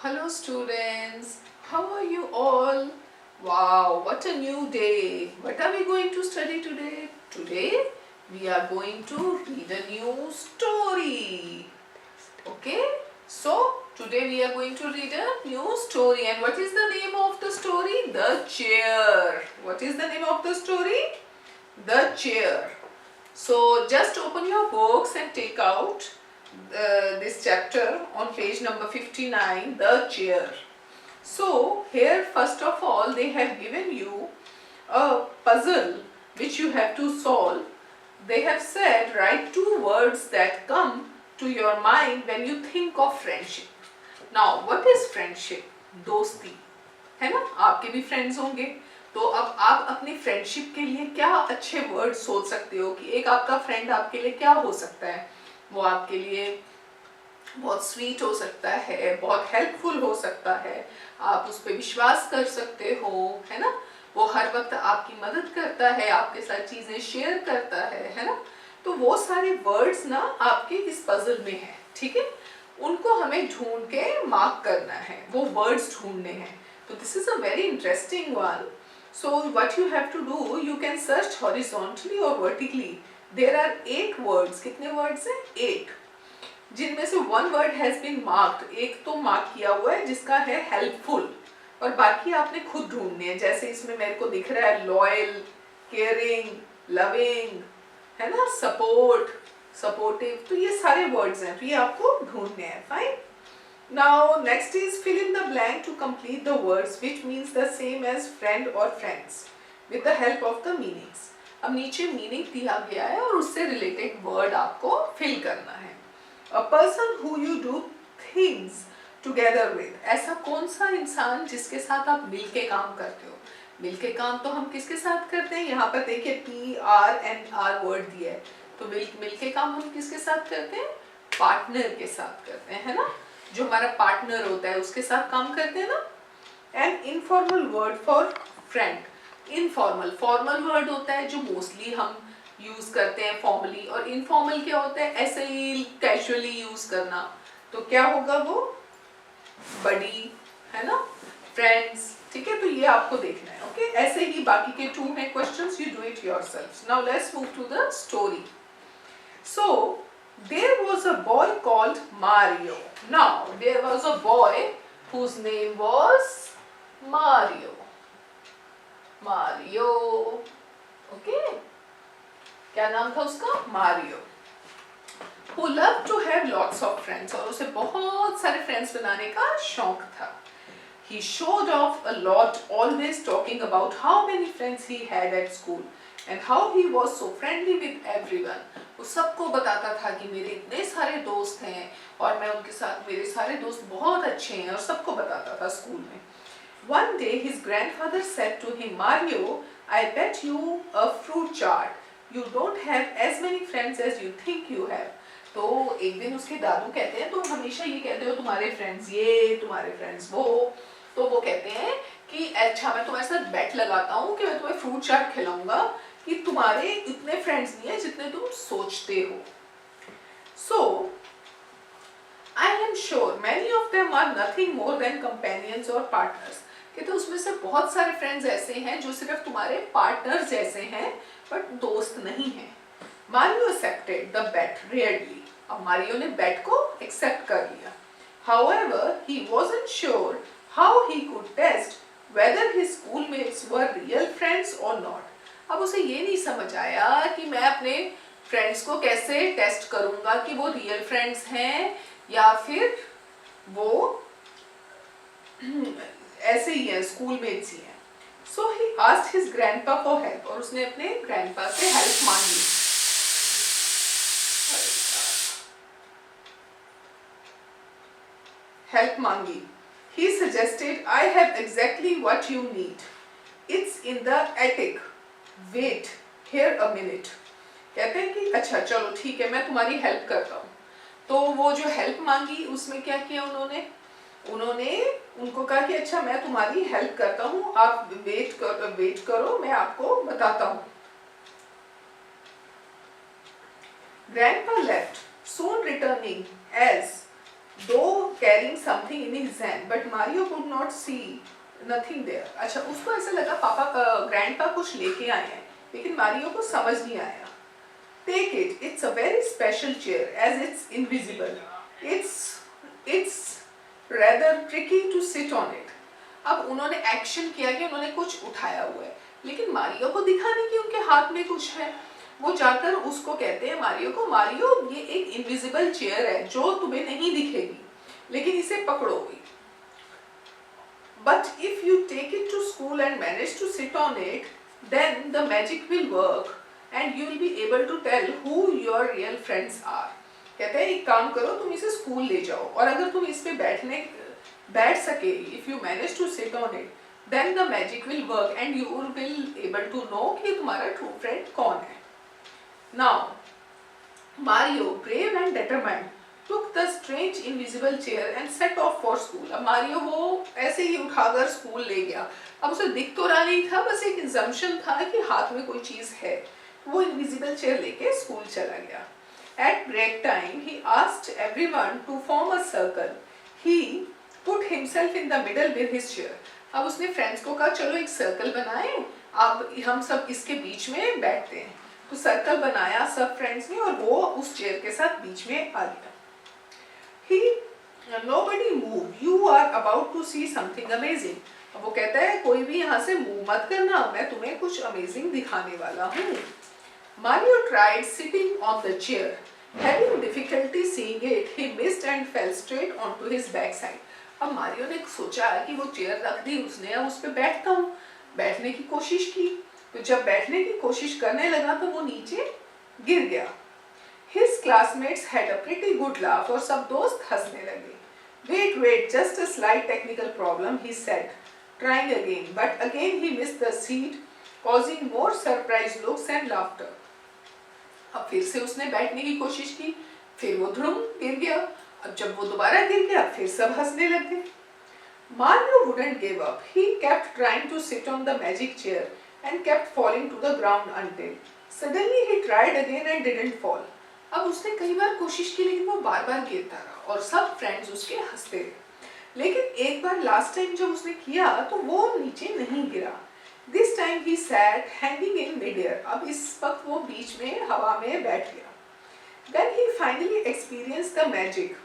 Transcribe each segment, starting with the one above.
Hello students, how are you all? Wow, what a new day. What are we going to study today? Today we are going to read a new story. Okay, so today we are going to read a new story. And what is the name of the story? The Chair. What is the name of the story? The Chair. So just open your books and take out this chapter on page number 59, The Chair. So here first of all they have given you a puzzle which you have to solve. They have said write 2 words that come to your mind when you think of friendship. Now what is friendship? दोस्ती है ना, आपके भी friends होंगे, तो अब आप अपनी फ्रेंडशिप के लिए क्या अच्छे वर्ड सोच सकते हो कि एक आपका फ्रेंड आपके लिए क्या हो सकता है। वो आपके लिए बहुत स्वीट हो सकता है, बहुत हेल्पफुल हो सकता है, आप उस पर विश्वास कर सकते हो, है ना। वो हर वक्त आपकी मदद करता है, आपके साथ चीजें शेयर करता है ना। तो वो सारे वर्ड्स ना आपके इस पजल में है, ठीक है। उनको हमें ढूंढ के मार्क करना है, वो वर्ड्स ढूंढने हैं। तो this is a very interesting one. So what you have to do, you can search horizontally or vertically. There are 8 words. कितने words हैं? 8. जिनमें से 1 word has been marked. एक तो मार्क किया हुआ है जिसका है helpful, और बाकी आपने खुद ढूंढने हैं। जैसे इसमें मेरे को दिख रहा है loyal, caring, loving, है ना, support, supportive. तो ये सारे words हैं, तो ये आपको ढूंढने हैं. Fine. Now next is fill in the blank to complete the words which means the same as friend or friends with the help of the meanings. अब नीचे मीनिंग दिया गया है और उससे रिलेटेड वर्ड आपको फिल करना है. A person who you do things together with. ऐसा कौन सा इंसान जिसके साथ आप मिलके काम करते हो. मिलके काम तो हम किसके साथ करते हैं, यहाँ पर देखिए PRNR वर्ड दिया है, तो मिलके काम हम किसके साथ करते हैं, पार्टनर के साथ करते हैं, है ना। जो हमारा पार्टनर होता है उसके साथ काम करते हैं ना. And informal word for friend. Informal, formal word होता है जो मोस्टली हम यूज करते हैं फॉर्मली, और इनफॉर्मल क्या होता है, ऐसे ही कैजुअली यूज करना. तो क्या होगा वो, बडी, है ना, फ्रेंड्स, ठीक है। तो ये आपको देखना है. ओके, ऐसे ही बाकी के 2 हैं questions, you do it yourself. Now let's move to the story. So there was a boy called Mario. Now there was a boy whose name was Mario. Mario. Okay. क्या नाम था उसका, Mario. Who loved to have lots of friends. और उसे बहुत सारे friends बनाने का शौक था. He showed off a lot, always talking about how many friends he had at school and how he was so friendly with everyone. वो सबको बताता था कि मेरे इतने सारे दोस्त हैं और मैं उनके साथ, मेरे सारे दोस्त बहुत अच्छे हैं, और सबको बताता था स्कूल में. One day his grandfather said to him, Mario, I bet you a fruit chart. You don't have as many friends as you think you have. तो एक दिन उसके दादू कहते हैं, तुम हमेशा ये कहते हो तुम्हारे फ्रेंड्स ये, तुम्हारे फ्रेंड्स वो. तो वो कहते हैं कि अच्छा मैं तुम्हारे साथ बेट लगाता हूँ कि मैं तुम्हें फ्रूट चाट खिलाऊंगा कि तुम्हारे इतने फ्रेंड्स नहीं है जितने तुम सोचते हो. So I am sure many of them are nothing more than companions और पार्टनर्स. कहते उसमें से बहुत सारे फ्रेंड्स ऐसे हैं जो सिर्फ तुम्हारे पार्टनर्स जैसे हैं बट दोस्त नहीं हैं. Mario accepted the bet rarely. अब मारियो ने बेट को एक्सेप्ट कर लिया. However, he wasn't sure how he could test whether his schoolmates were real friends or not. अब उसे ये नहीं समझ आया कि मैं अपने फ्रेंड्स को कैसे टेस्ट करूंगा कि वो रियल फ्रेंड्स हैं या फिर वो ऐसे ही हैं, स्कूलमेट्स ही हैं. So he asked his grandpa for help. और उसने अपने ग्रैंडपा से हेल्प मांगी. हेल्प मांगी. He suggested, I have exactly what you need. It's in the attic. Wait here a minute. कहते हैं कि अच्छा चलो ठीक है मैं तुम्हारी हेल्प करता हूँ. तो वो जो हेल्प मांगी उसमें क्या किया उन्होंने उनको कहा कि अच्छा मैं तुम्हारी हेल्प करता हूँ, आप वेट करो मैं आपको बताता हूँ. Grandpa left, soon returning as though carrying something in his hand, but Mario could not see nothing there. अच्छा, उसको ऐसा लगा पापा ग्रैंडपा कुछ लेके आए हैं, लेकिन मारियो को समझ नहीं आया. Take it. It's a very special chair as it's invisible. It's rather tricky to sit on it. अब उन्होंने एक्शन किया कि उन्होंने कुछ उठाया हुआ है, लेकिन मारियो को दिखा नहीं कि उनके हाथ में कुछ है. वो जाकर उसको कहते हैं मारियो को, मारियो ये एक इनविजिबल चेयर है जो तुम्हें नहीं दिखेगी, लेकिन इसे पकड़ो. But if you take it to school and manage to sit on it, then the magic will work and you will be able to tell who your real friends are. कहते हैं एक काम करो, तुम इसे स्कूल ले जाओ और अगर तुम इस पे बैठ सके, if you manage to sit on it, then the magic will work and you will be able to know कि तुम्हारा true friend कौन है. Now, Mario, brave and determined, took the strange invisible chair and set off for school. अब Mario वो ऐसे ही उठाकर school ले गया. अब उसे दिख तो रहा नहीं था, बस एक assumption था कि हाथ में कोई चीज है. वो इनविजिबल चेयर लेके स्कूल चला गया. At break time, he asked everyone to form a circle. He put himself in the middle with his chair. अब उसने फ्रेंड्स को कहा चलो एक सर्कल बनाएं, अब हम सब इसके बीच में बैठते हैं. तो सर्कल बनाया सब फ्रेंड्स ने और वो उस चेयर के साथ बीच में आ गया. Nobody move. You are about to see something amazing. अब वो कहता है कोई भी यहाँ से मूव मत करना, मैं तुम्हें कुछ अमेजिंग दिखाने वाला हूँ. Mario tried sitting on the chair. Having difficulty seeing it, he missed and fell straight onto his backside. अब मारियो ने सोचा कि वो चेयर रख दी उसने, अब उस पे बैठता हूँ. बैठने की कोशिश की, तो जब बैठने की कोशिश करने लगा तो वो नीचे गिर गया. His classmates had a pretty good laugh और सब दोस्त हंसने लगे. Wait, just a slight technical problem, he said, trying again. But again he missed the seat, causing more surprised looks and laughter. अब फिर से उसने बैठने की कोशिश की, फिर वो धुम गिर गया. अब जब वो दोबारा गिर गया, फिर सब हंसने लगे. Mario wouldn't give up. He kept trying to sit on the magic chair and kept falling to the ground until suddenly he tried again and didn't fall. अब उसने कई बार कोशिश की लेकिन वो बार-बार गिरता रहा और सब फ्रेंड्स उसके हंसते रहे. लेकिन एक बार लास्ट टाइम जब उसने किया तो वो नीचे नहीं गिरा. This time he sat hanging in midair. अब इस वक्त वो बीच में हवा में बैठ गया. Then he finally experienced the magic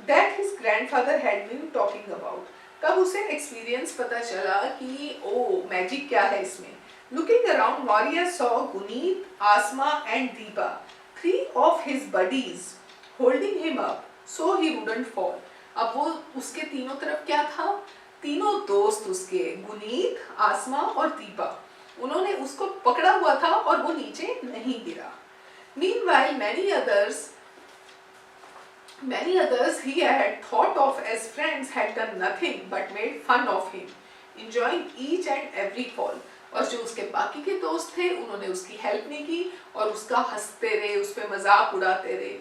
that his grandfather had been talking about. तब उसे एक्सपीरियंस पता चला कि ओ मैजिक क्या है इसमें. Looking around, Mario saw Guneet, Asma and Deepa, 3 of his buddies, holding him up so he wouldn't fall. अब वो उसके तीनों तरफ क्या था, तीनों दोस्त उसके गुनीत, आसमा और दीपा, उन्होंने उसको पकड़ा हुआ था और वो नीचे नहीं गिरा. Meanwhile, many others he had thought of as friends had done nothing but made fun of him, enjoying each and every fall. और जो उसके बाकी के दोस्त थे उन्होंने उसकी हेल्प नहीं की और उसका हंसते रहे, उस पे मजाक उड़ाते रहे.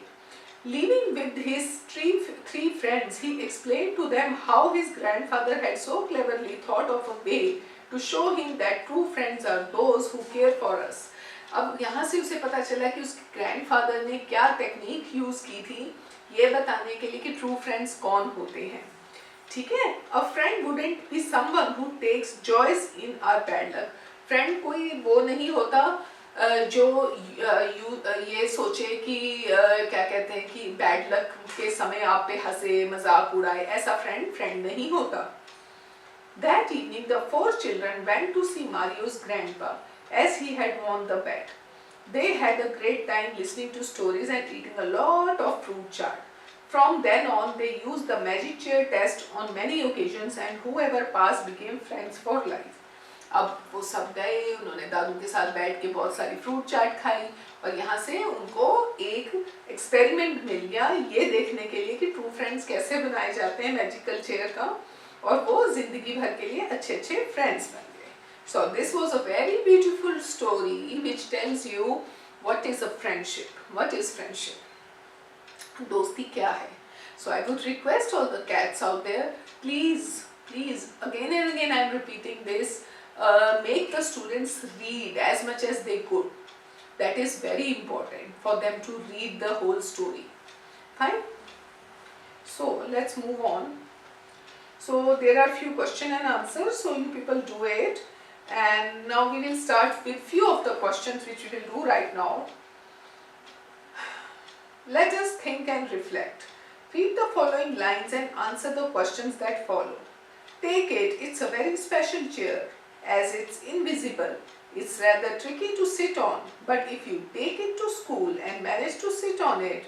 Leaving with his three friends, he explained to them how his grandfather had so cleverly thought of a way to show him that true friends are those who care for us. अब यहाँ से उसे पता चला कि उसके grandfather ने क्या टेक्निक यूज की थी ये बताने के लिए कि ट्रू फ्रेंड्स कौन होते हैं. ठीक है. A friend wouldn't be someone who takes joys in our bad luck. Friend कोई वो नहीं होता जो ये सोचे कि क्या कहते हैं कि बैड लक के समय आप पे हंसे मजाक उड़ाए, ऐसा फ्रेंड नहीं होता. That evening the 4 children went to see Mario's grandpa as he had won the bet. They had a great time listening to stories and eating a lot of fruit chaat. From then on, they used the magic chair test on many occasions and whoever passed became friends for life. अब वो सब गए, उन्होंने दादू के साथ बैठ के बहुत सारी फ्रूट चाट खाई और यहाँ से उनको एक एक्सपेरिमेंट मिल गया ये देखने के लिए कि ट्रू फ्रेंड्स कैसे बनाए जाते हैं मैजिकल चेयर का, और वो जिंदगी भर के लिए अच्छे अच्छे फ्रेंड्स बन गए. So this was a very beautiful story which tells you what is a friendship. What is friendship? दोस्ती क्या है? So I would request all the cats out there, please, again and again I am repeating this, make the students read as much as they could. That is very important for them to read the whole story. Fine? So let's move on. So there are few question and answers, so you people do it. And now we will start with few of the questions which we will do right now. Let us think and reflect. Read the following lines and answer the questions that follow. Take it, it's a very special chair, as it's invisible. It's rather tricky to sit on, but if you take it to school and manage to sit on it,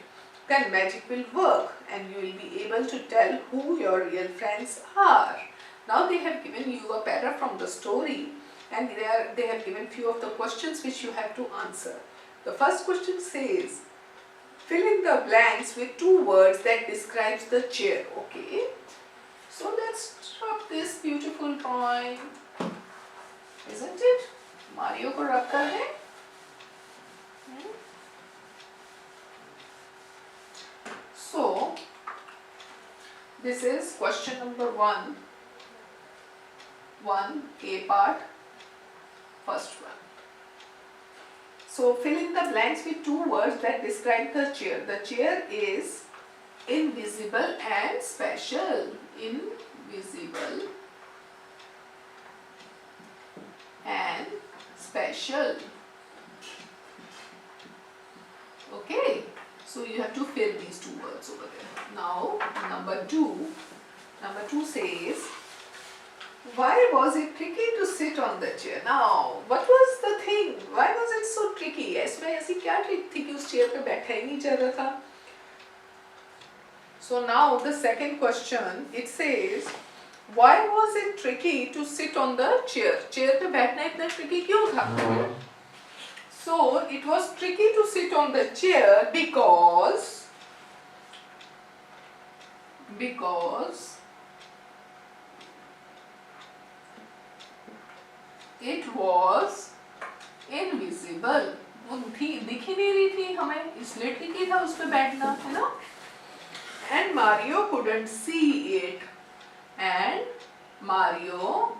then magic will work and you will be able to tell who your real friends are. Now they have given you a para from the story, and they have given few of the questions which you have to answer. The first question says, fill in the blanks with two words that describes the chair. Okay, so let's drop this beautiful drawing, isn't it? Mario को रखा है. So this is question number 1, 1A part, first one. So fill in the blanks with two words that describe the chair. The chair is invisible and special. Invisible and special. Okay, so you have to fill these two words over there. Now number 2 says, why was it tricky to sit on the chair? Now, what was the thing? Why was it so tricky? इसमें ऐसी क्या trick थी कि उस chair पे बैठा ही नहीं जा रहा था? So now the second question, it says, why was it tricky to sit on the chair? Chair पे बैठना इतना tricky क्यों था? So it was tricky to sit on the chair because it was invisible. वो दिख ही नहीं रही थी हमें, इसलिए tricky था उस पे बैठना, है ना? And Mario couldn't see it. And Mario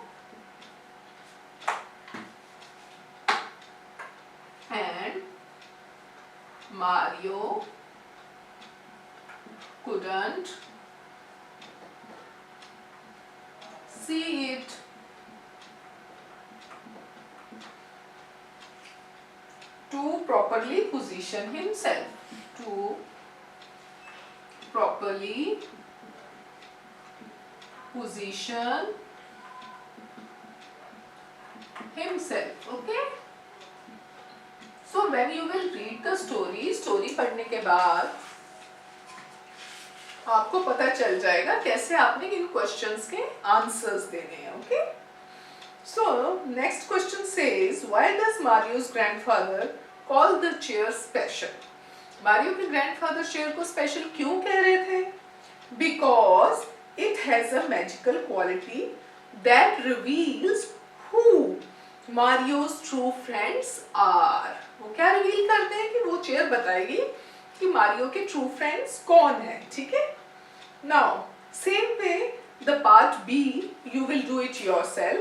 couldn't see it. To properly position himself. To properly position himself. Okay? So when you will read the story पढ़ने के बाद आपको पता चल जाएगा कैसे आपने इन क्वेश्चंस के आंसर्स देने हैं. Okay? So next question says, why does Mario's grandfather call the chair special? Mario के grandfather chair को special क्यों कह रहे थे? Because it has a magical quality that reveals who Mario's true friends are. वो क्या reveal करते हैं कि वो chair बताएगी कि मारियो के true friends कौन है. ठीक है? Now same way the part B you will do it yourself,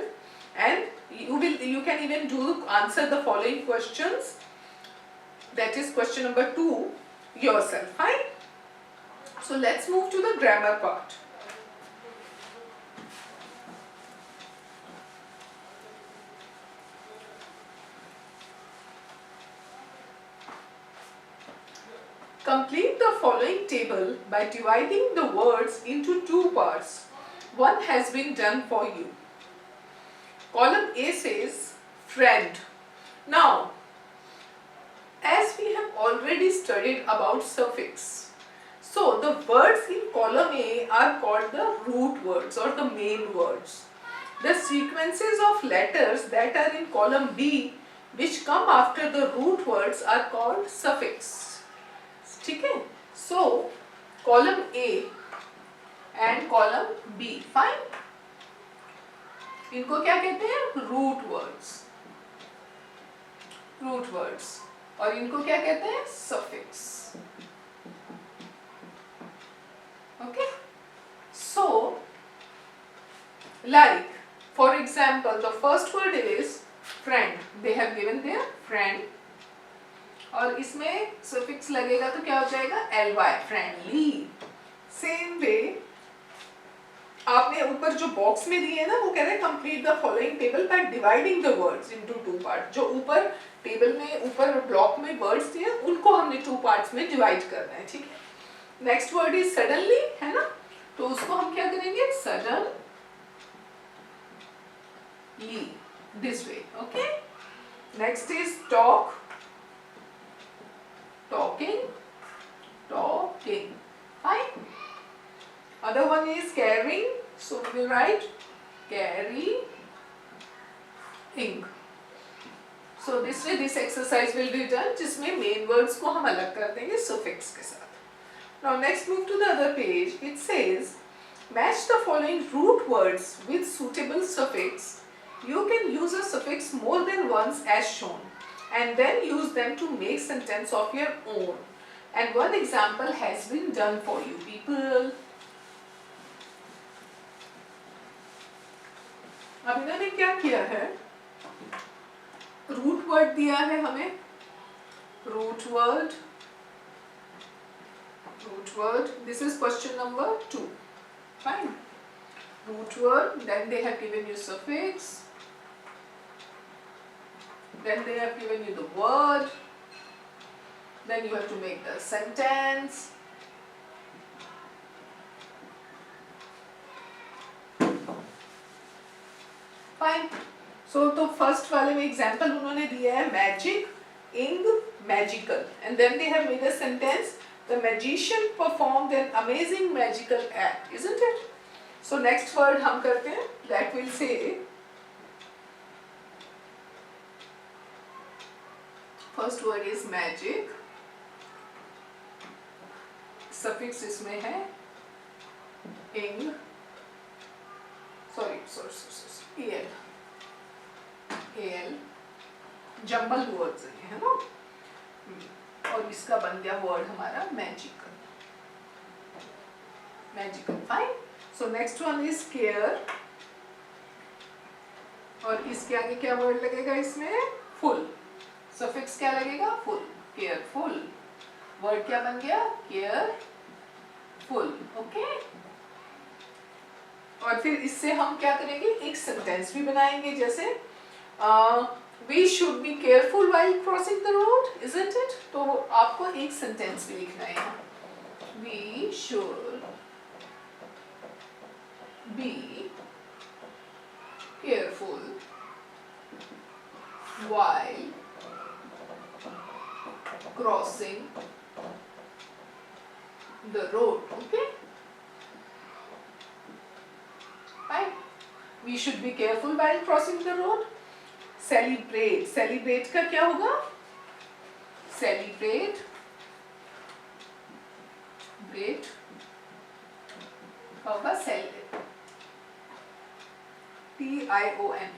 and you can even answer the following questions, that is question number 2 yourself. Fine? So let's move to the grammar part. Complete the following table by dividing the words into two parts. One has been done for you. Column A says friend. Now, as we have already studied about suffix, so the words in column A are called the root words or the main words. The sequences of letters that are in column B which come after the root words are called suffix. ठीक है? So column A and column B, fine? इनको क्या कहते हैं? Root words. और इनको क्या कहते हैं? Suffix. Okay? So like for example the first word is friend. They have given their friend, और इसमें suffix लगेगा तो क्या हो जाएगा? ly, friendly. सेम वे आपने ऊपर जो बॉक्स में दिए है ना, वो कह रहे हैं complete the following table by dividing the words into two part. जो ऊपर टेबल में ऊपर ब्लॉक में वर्ड्स दिए उनको हमने टू पार्ट्स में डिवाइड करना है, ठीक है। नेक्स्ट वर्ड इज सडनली, है ना, तो उसको हम क्या करेंगे, suddenly, this way, okay. Next is talk, talking, talking, fine. Other one is carrying, so we will write carrying. So this way this exercise will be done, जिसमें main words को हम अलग कर देंगे suffix के साथ. Now next move to the other page. It says match the following root words with suitable suffix. You can use a suffix more than once as shown, and then use them to make sentence of your own. And one example has been done for you people. अब इन्होंने क्या किया है, root word दिया है हमें, root word, this is question number 2, fine. Root word, then they have given you suffix, then they have given you the word, then you have to make the sentence. Fine. So तो first वाले में example उन्होंने दिया है magic, ing, magical, and then they have made a sentence. The magician performed an amazing magical act, isn't it? So next word हम करते हैं, that will say first word is magic. Suffix इसमें है ing, sorry, al, jumble words है ना, और इसका बन गया वर्ड हमारा magical, fine. So next one is care, और इसके आगे क्या वर्ड लगेगा इसमें, फुल, सफिक्स क्या लगेगा, फुल, केयरफुल, वर्ड क्या बन गया, केयरफुल, ओके. और फिर इससे हम क्या करेंगे, एक सेंटेंस भी बनाएंगे, जैसे we should be careful while crossing the road, isn't it? तो आपको एक सेंटेंस भी लिखना है, we should be careful while crossing the road, okay? Fine. We should be careful while crossing the road. Celebrate, celebrate का क्या होगा, celebrate, great होगा, celebrate, TION,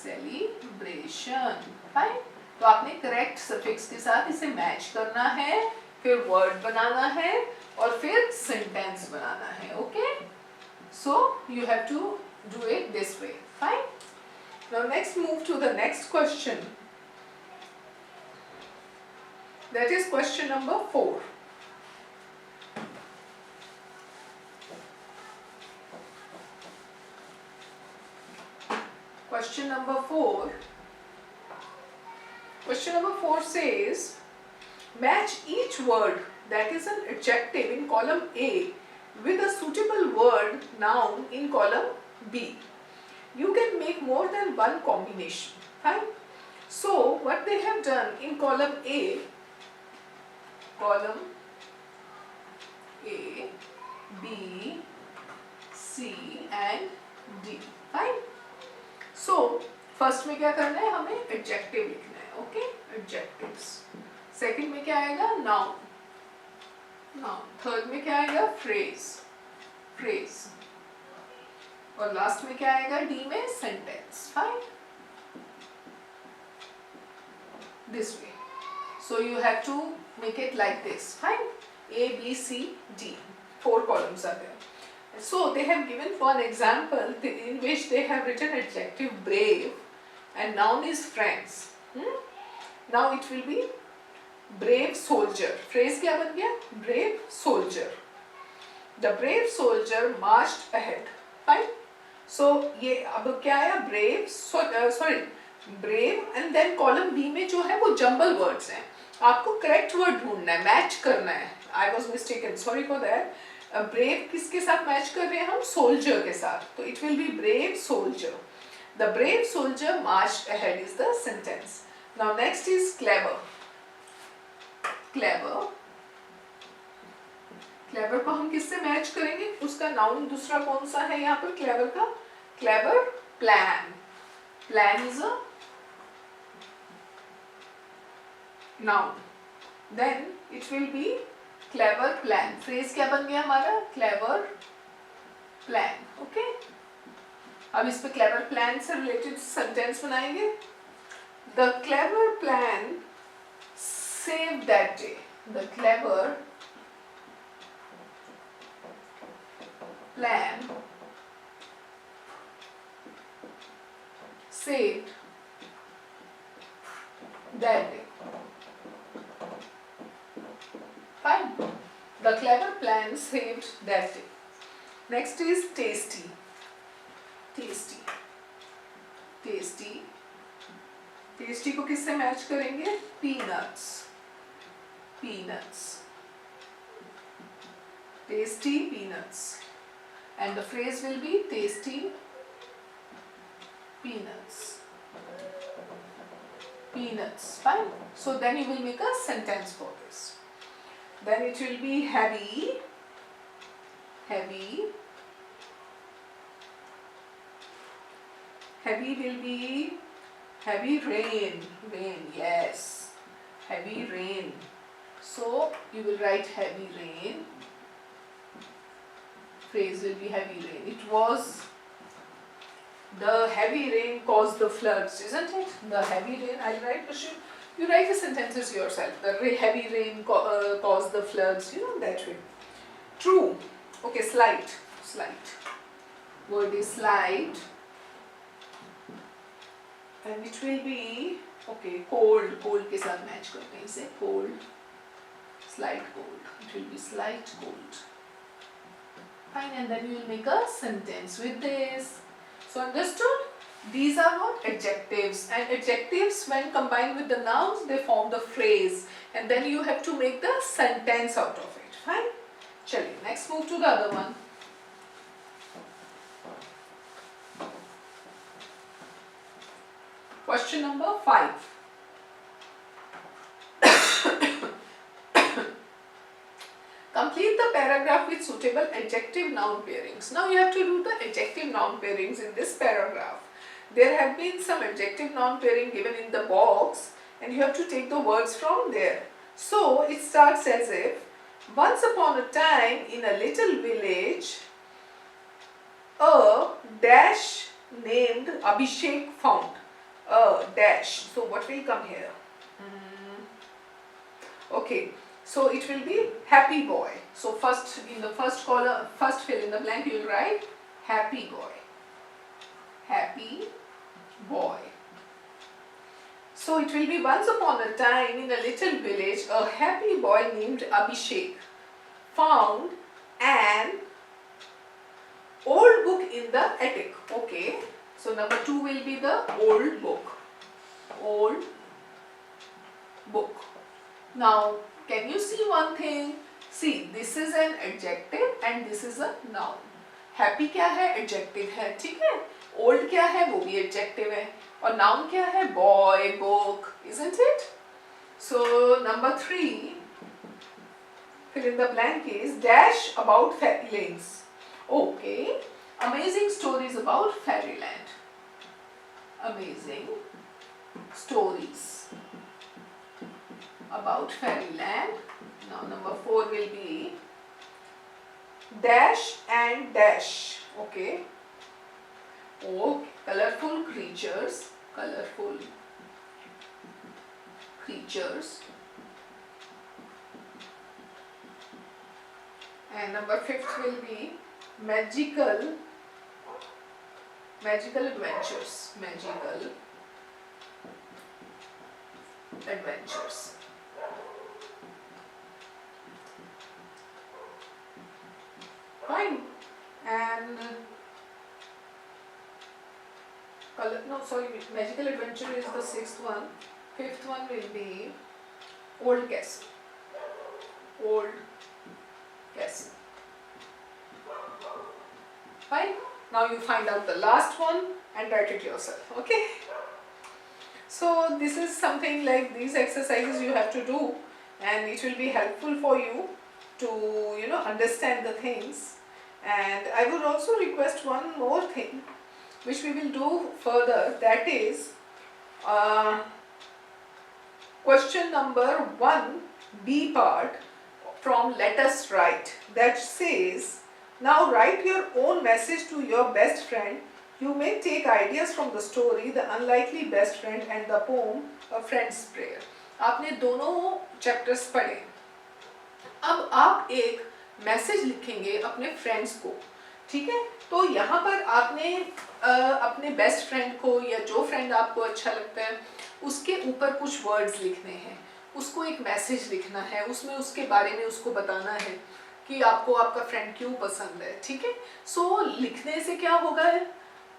celebration, फाइन. तो आपने करेक्ट सफिक्स के साथ इसे मैच करना है, फिर वर्ड बनाना है और फिर सेंटेंस बनाना है, okay. So you have to do it this way, fine. Now next move to the next question. That is question number 4. Question number 4. Question number 4 says, match each word that is an adjective in column A with a suitable word noun in column B. You can make more than one combination, fine. So what they have done in column A, B, C and D, fine. So first में क्या करना है, हमें adjective लिखना है, okay, adjectives. Second में क्या आएगा, noun. थर्ड में क्या आएगा, फ्रेज, और लास्ट में क्या आएगा, डी में sentence, fine. This way, so you have to make it like this, fine. A, B, C, D, 4 columns are there. So they have given one example in which they have written adjective brave and noun is friends. Now it will be brave soldier. Phrase क्या बन गया? Brave soldier. The brave soldier marched ahead. Fine. So ये अब क्या आया? Brave, sorry, brave and then column B में जो है वो jumble words हैं. आपको correct word ढूंढना है, match करना है. I was mistaken. Sorry for that. Brave किसके साथ match कर रहे हैं हम? Soldier के साथ. तो it will be brave soldier. The brave soldier marched ahead is the sentence. Now next is clever. Clever. Clever को हम किससे मैच करेंगे? उसका नाउन दूसरा कौन सा है यहाँ पर क्लेवर का? Clever plan. Plan is a noun. Then it will be clever plan. Phrase क्या बन गया हमारा? Clever plan. ओके, अब इस पे क्लेवर प्लान से रिलेटेड सेंटेंस बनाएंगे. The clever plan saved that day. The clever plan saved that day. Fine. The clever plan saved that day. Next is tasty. Tasty. Tasty. Tasty को किससे match करेंगे? Peanuts. Peanuts. Tasty peanuts. And the phrase will be tasty peanuts. Peanuts. Fine. So then you will make a sentence for this. Then it will be heavy. Heavy. Heavy will be heavy rain. Rain. Yes. Heavy rain. So you will write heavy rain. Phrase will be heavy rain. It was the heavy rain caused the floods, isn't it? The heavy rain. I'll write. You write the sentences yourself. The heavy rain caused the floods. You know that way. True. Okay. Slight. Slight. Word is slight. And it will be okay. Cold. Cold के साथ match करते हैं इसे. Cold. Slight cold. It will be slight cold. Fine, and then you will make a sentence with this. So understood? These are what? Adjectives. And adjectives when combined with the nouns they form the phrase. And then you have to make the sentence out of it. Fine? Chaliye, next move to the other one. Question number 5. Complete the paragraph with suitable adjective noun pairings. Now you have to do the adjective noun pairings in this paragraph. There have been some adjective noun pairing given in the box and you have to take the words from there. So it starts as if, once upon a time in a little village, a dash named Abhishek found. A dash. So what will come here? Okay. So it will be happy boy. So first in the first column, first fill in the blank you will write happy boy. Happy boy. So it will be once upon a time in a little village a happy boy named Abhishek found an old book in the attic. Okay. So number 2 will be the old book. Old book. Now can you see one thing? See, this is an adjective and this is a noun. Happy क्या है? Adjective है, ठीक है? Old क्या है? वो भी adjective है. और noun क्या है? Boy, book, isn't it? So number 3, fill in the blank is dash about fairylands. Okay, amazing stories about fairyland. Amazing stories about fairyland. Now number 4 will be dash and dash. Okay. Oh, colorful creatures. Colorful creatures. And number 5th will be magical adventures. Magical adventures. sorry, Magical Adventure is the 6th one. 5th one will be Old Castle. Old Castle. Fine. Now you find out the last one and write it yourself. Okay. So this is something like these exercises you have to do, and it will be helpful for you to understand the things. And I would also request one more thing which we will do further, that is question number 1 B part from Let Us Write, that says, now write your own message to your best friend. You may take ideas from the story The Unlikely Best Friend and the poem A Friend's Prayer. आपने दोनों chapters पढ़े, अब आप एक message लिखेंगे अपने friends को, ठीक है? तो यहाँ पर आपने अपने बेस्ट फ्रेंड को या जो फ्रेंड आपको अच्छा लगता है उसके ऊपर कुछ वर्ड्स लिखने हैं, उसको एक मैसेज लिखना है, उसमें उसके बारे में उसको बताना है कि आपको आपका फ्रेंड क्यों पसंद है, ठीक है? सो लिखने से क्या होगा,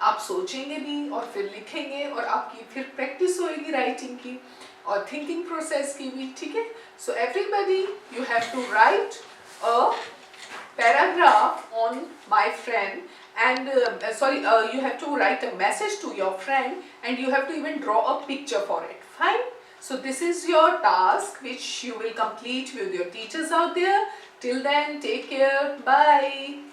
आप सोचेंगे भी और फिर लिखेंगे और आपकी फिर प्रैक्टिस होएगी राइटिंग की और थिंकिंग प्रोसेस की भी, ठीक है? So everybody you have to write a paragraph on my friend and you have to write a message to your friend and you have to even draw a picture for it. Fine. So this is your task which you will complete with your teachers out there. Till then, take care. Bye.